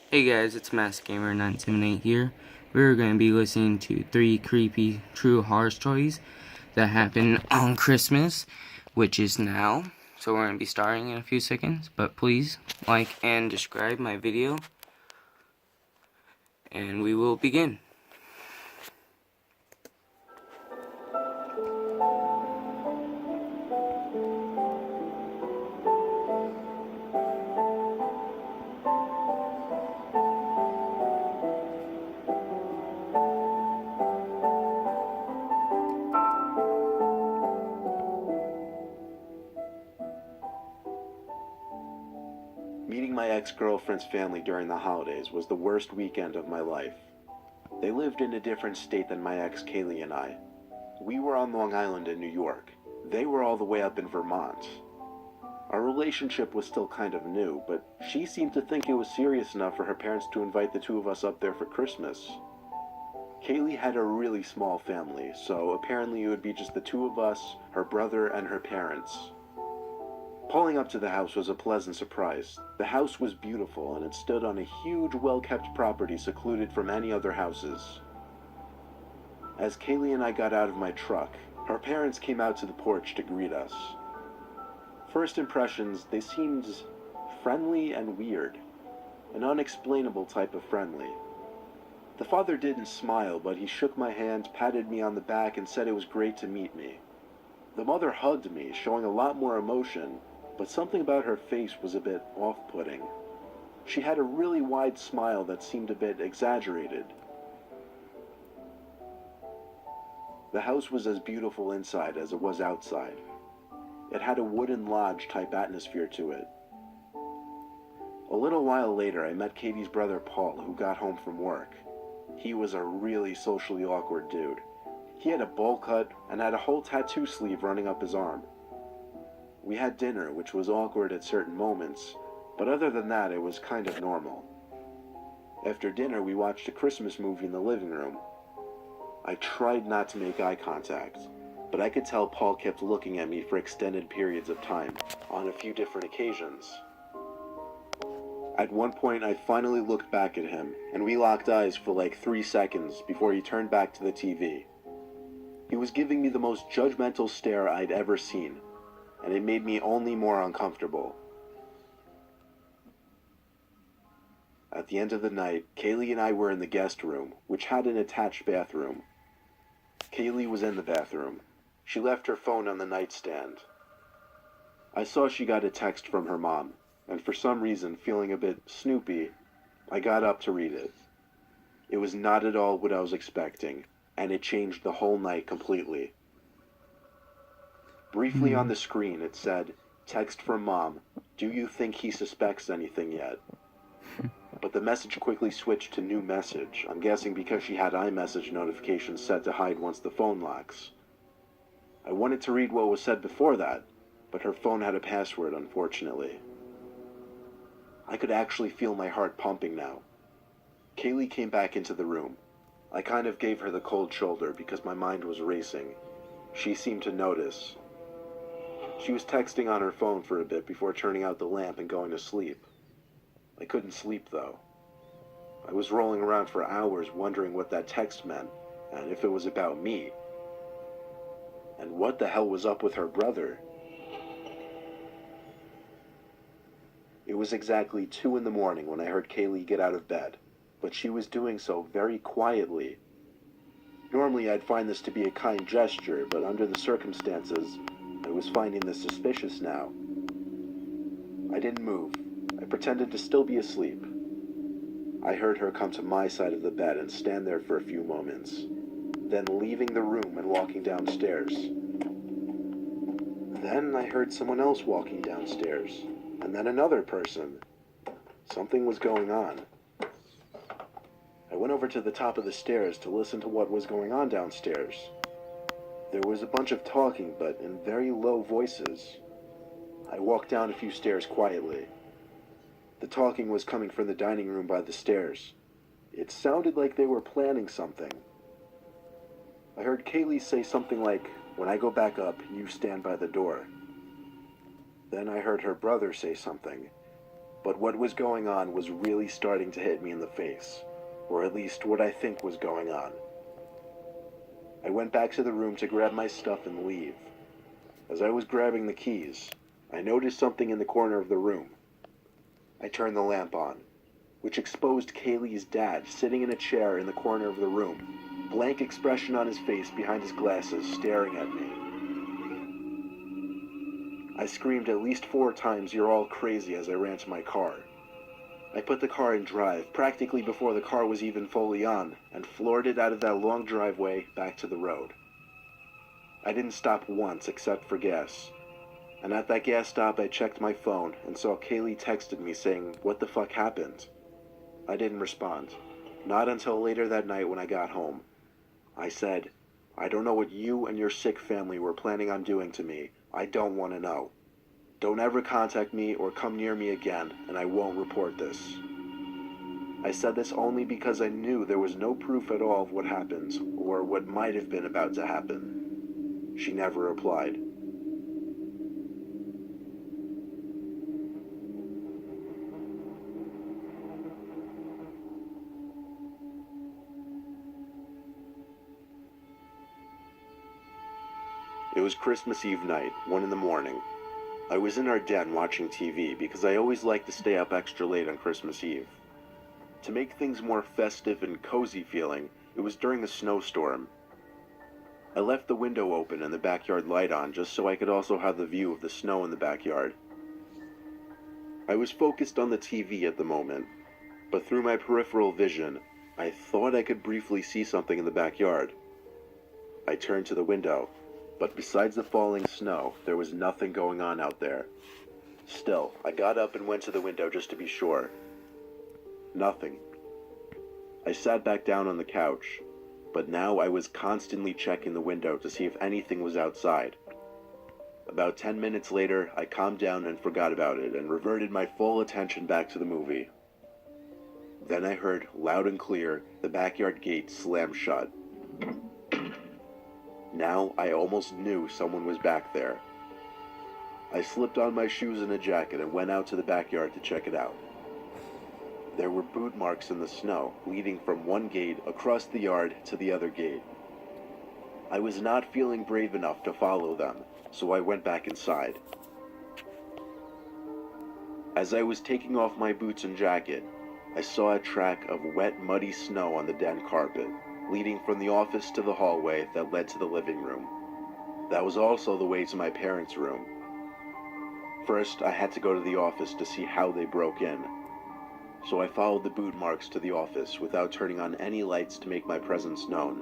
Hey guys, it's MaskGamer978 here. We're going to be listening to 3 creepy true horror stories that happen on Christmas, which is now. So we're going to be starting in a few seconds, but please like and describe my video, and we will begin. Meeting my ex-girlfriend's family during the holidays was the worst weekend of my life. They lived in a different state than my ex Kaylee and I. We were on Long Island in New York. They were all the way up in Vermont. Our relationship was still kind of new, but she seemed to think it was serious enough for her parents to invite the two of us up there for Christmas. Kaylee had a really small family, so apparently it would be just the two of us, her brother, and her parents. Pulling up to the house was a pleasant surprise. The house was beautiful, and it stood on a huge, well-kept property secluded from any other houses. As Kaylee and I got out of my truck, her parents came out to the porch to greet us. First impressions, they seemed friendly and weird. An unexplainable type of friendly. The father didn't smile, but he shook my hand, patted me on the back, and said it was great to meet me. The mother hugged me, showing a lot more emotion, but something about her face was a bit off-putting. She had a really wide smile that seemed a bit exaggerated. The house was as beautiful inside as it was outside. It had a wooden lodge-type atmosphere to it. A little while later, I met Katie's brother Paul, who got home from work. He was a really socially awkward dude. He had a bowl cut and had a whole tattoo sleeve running up his arm. We had dinner, which was awkward at certain moments, but other than that, it was kind of normal. After dinner, we watched a Christmas movie in the living room. I tried not to make eye contact, but I could tell Paul kept looking at me for extended periods of time, on a few different occasions. At one point, I finally looked back at him, and we locked eyes for like 3 seconds before he turned back to the TV. He was giving me the most judgmental stare I'd ever seen, and it made me only more uncomfortable. At the end of the night, Kaylee and I were in the guest room, which had an attached bathroom. Kaylee was in the bathroom. She left her phone on the nightstand. I saw she got a text from her mom, and for some reason, feeling a bit snoopy, I got up to read it. It was not at all what I was expecting, and it changed the whole night completely. Briefly on the screen, it said, "Text from Mom. Do you think he suspects anything yet?" But the message quickly switched to new message, I'm guessing because she had iMessage notifications set to hide once the phone locks. I wanted to read what was said before that, but her phone had a password, unfortunately. I could actually feel my heart pumping now. Kaylee came back into the room. I kind of gave her the cold shoulder because my mind was racing. She seemed to notice. She was texting on her phone for a bit before turning out the lamp and going to sleep. I couldn't sleep, though. I was rolling around for hours wondering what that text meant, and if it was about me. And what the hell was up with her brother? It was exactly 2 in the morning when I heard Kaylee get out of bed, but she was doing so very quietly. Normally I'd find this to be a kind gesture, but under the circumstances, I was finding this suspicious now. I didn't move. I pretended to still be asleep. I heard her come to my side of the bed and stand there for a few moments, then leaving the room and walking downstairs. Then I heard someone else walking downstairs, and then another person. Something was going on. I went over to the top of the stairs to listen to what was going on downstairs. There was a bunch of talking, but in very low voices. I walked down a few stairs quietly. The talking was coming from the dining room by the stairs. It sounded like they were planning something. I heard Kaylee say something like, "When I go back up, you stand by the door." Then I heard her brother say something, but what was going on was really starting to hit me in the face, or at least what I think was going on. I went back to the room to grab my stuff and leave. As I was grabbing the keys, I noticed something in the corner of the room. I turned the lamp on, which exposed Kaylee's dad sitting in a chair in the corner of the room, blank expression on his face behind his glasses, staring at me. I screamed at least 4 times, "You're all crazy," as I ran to my car. I put the car in drive practically before the car was even fully on, and floored it out of that long driveway back to the road. I didn't stop once except for gas, and at that gas stop I checked my phone and saw Kaylee texted me saying, "What the fuck happened?" I didn't respond, not until later that night when I got home. I said, "I don't know what you and your sick family were planning on doing to me. I don't want to know. Don't ever contact me or come near me again, and I won't report this." I said this only because I knew there was no proof at all of what happened, or what might have been about to happen. She never replied. It was Christmas Eve night, 1 in the morning. I was in our den watching TV because I always like to stay up extra late on Christmas Eve. To make things more festive and cozy feeling, it was during a snowstorm. I left the window open and the backyard light on just so I could also have the view of the snow in the backyard. I was focused on the TV at the moment, but through my peripheral vision, I thought I could briefly see something in the backyard. I turned to the window, but besides the falling snow, there was nothing going on out there. Still, I got up and went to the window just to be sure. Nothing. I sat back down on the couch, but now I was constantly checking the window to see if anything was outside. About 10 minutes later, I calmed down and forgot about it and reverted my full attention back to the movie. Then I heard, loud and clear, the backyard gate slam shut. Now I almost knew someone was back there. I slipped on my shoes and a jacket and went out to the backyard to check it out. There were boot marks in the snow, leading from one gate across the yard to the other gate. I was not feeling brave enough to follow them, so I went back inside. As I was taking off my boots and jacket, I saw a track of wet, muddy snow on the den carpet, leading from the office to the hallway that led to the living room. That was also the way to my parents' room. First, I had to go to the office to see how they broke in, so I followed the boot marks to the office without turning on any lights to make my presence known.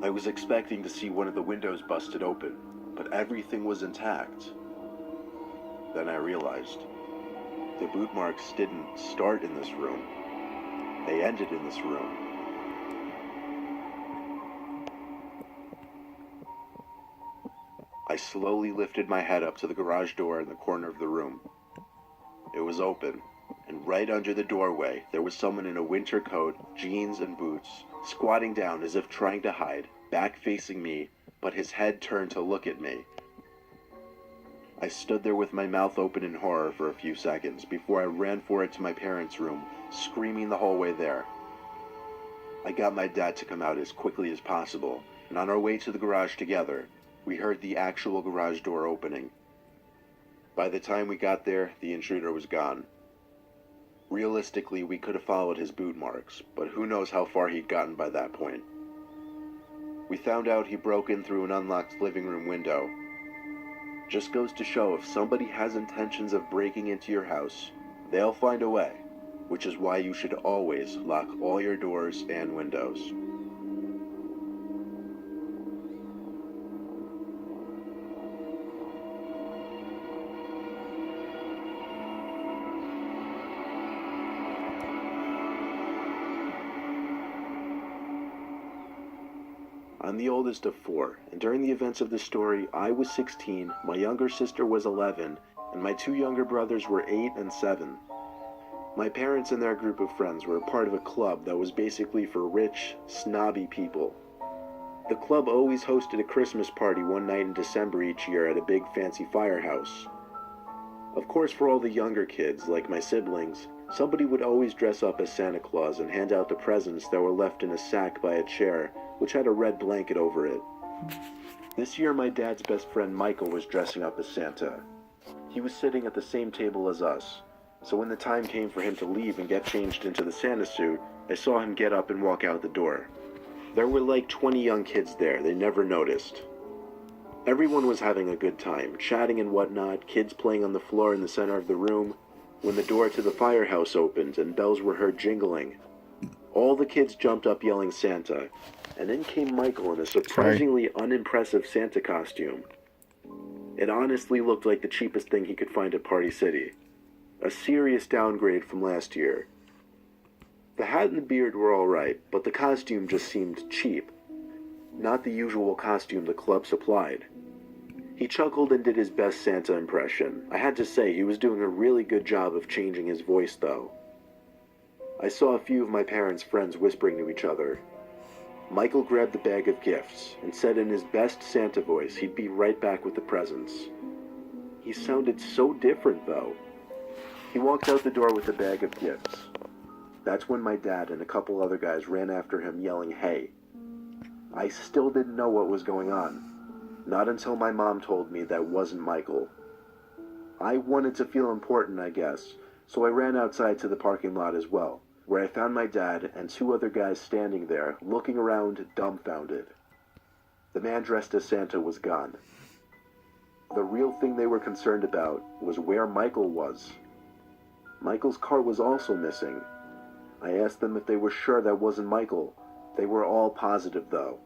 I was expecting to see one of the windows busted open, but everything was intact. Then I realized the boot marks didn't start in this room. They ended in this room. I slowly lifted my head up to the garage door in the corner of the room. It was open, and right under the doorway there was someone in a winter coat, jeans, and boots, squatting down as if trying to hide, back facing me, but his head turned to look at me. I stood there with my mouth open in horror for a few seconds before I ran for it to my parents' room, screaming the whole way there. I got my dad to come out as quickly as possible, and on our way to the garage together, we heard the actual garage door opening. By the time we got there, the intruder was gone. Realistically, we could have followed his boot marks, but who knows how far he'd gotten by that point. We found out he broke in through an unlocked living room window. Just goes to show, if somebody has intentions of breaking into your house, they'll find a way, which is why you should always lock all your doors and windows. I'm the oldest of 4, and during the events of this story, I was 16, my younger sister was 11, and my 2 younger brothers were 8 and 7. My parents and their group of friends were a part of a club that was basically for rich, snobby people. The club always hosted a Christmas party one night in December each year at a big fancy firehouse. Of course, for all the younger kids, like my siblings, somebody would always dress up as Santa Claus and hand out the presents that were left in a sack by a chair, which had a red blanket over it. This year, my dad's best friend Michael was dressing up as Santa. He was sitting at the same table as us, so when the time came for him to leave and get changed into the Santa suit, I saw him get up and walk out the door. There were like 20 young kids there, they never noticed. Everyone was having a good time, chatting and whatnot, kids playing on the floor in the center of the room, when the door to the firehouse opened and bells were heard jingling. All the kids jumped up yelling Santa, and in came Michael in a surprisingly unimpressive Santa costume. It honestly looked like the cheapest thing he could find at Party City. A serious downgrade from last year. The hat and the beard were alright, but the costume just seemed cheap. Not the usual costume the club supplied. He chuckled and did his best Santa impression. I had to say, he was doing a really good job of changing his voice, though. I saw a few of my parents' friends whispering to each other. Michael grabbed the bag of gifts and said in his best Santa voice he'd be right back with the presents. He sounded so different, though. He walked out the door with the bag of gifts. That's when my dad and a couple other guys ran after him yelling, "Hey!" I still didn't know what was going on. Not until my mom told me that wasn't Michael. I wanted to feel important, I guess, so I ran outside to the parking lot as well, where I found my dad and two other guys standing there, looking around dumbfounded. The man dressed as Santa was gone. The real thing they were concerned about was where Michael was. Michael's car was also missing. I asked them if they were sure that wasn't Michael. They were all positive, though.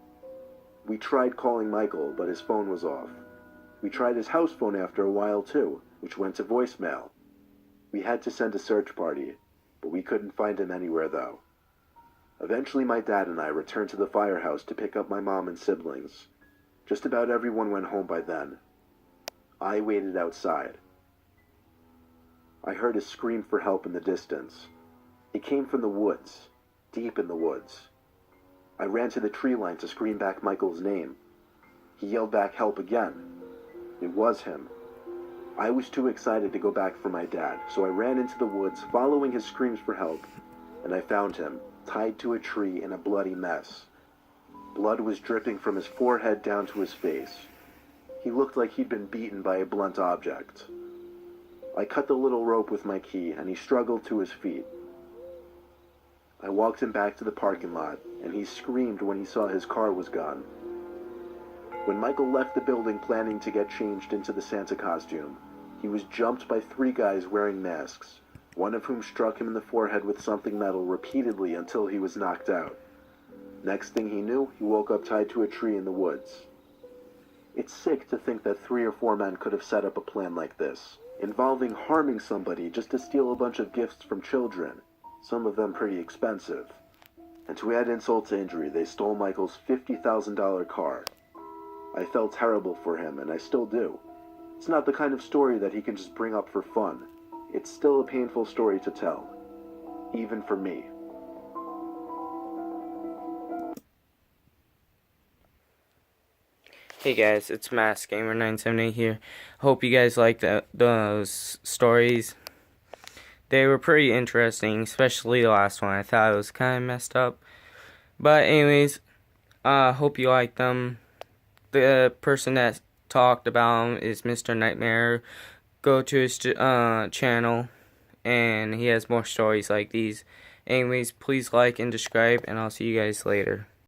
We tried calling Michael, but his phone was off. We tried his house phone after a while, too, which went to voicemail. We had to send a search party, but we couldn't find him anywhere, though. Eventually, my dad and I returned to the firehouse to pick up my mom and siblings. Just about everyone went home by then. I waited outside. I heard a scream for help in the distance. It came from the woods, deep in the woods. I ran to the tree line to scream back Michael's name. He yelled back help again. It was him. I was too excited to go back for my dad, so I ran into the woods, following his screams for help, and I found him, tied to a tree in a bloody mess. Blood was dripping from his forehead down to his face. He looked like he'd been beaten by a blunt object. I cut the little rope with my key, and he struggled to his feet. I walked him back to the parking lot, and he screamed when he saw his car was gone. When Michael left the building planning to get changed into the Santa costume, he was jumped by 3 guys wearing masks, one of whom struck him in the forehead with something metal repeatedly until he was knocked out. Next thing he knew, he woke up tied to a tree in the woods. It's sick to think that 3 or 4 men could have set up a plan like this, involving harming somebody just to steal a bunch of gifts from children, some of them pretty expensive. And to add insult to injury, they stole Michael's $50,000 car. I felt terrible for him, and I still do. It's not the kind of story that he can just bring up for fun. It's still a painful story to tell, even for me. Hey guys, it's MaskGamer978 here. Hope you guys liked those stories. They were pretty interesting, especially the last one. I thought it was kind of messed up. But anyways, hope you liked them. The person that talked about them is Mr. Nightmare. Go to his channel, and he has more stories like these. Anyways, please like and subscribe, and I'll see you guys later.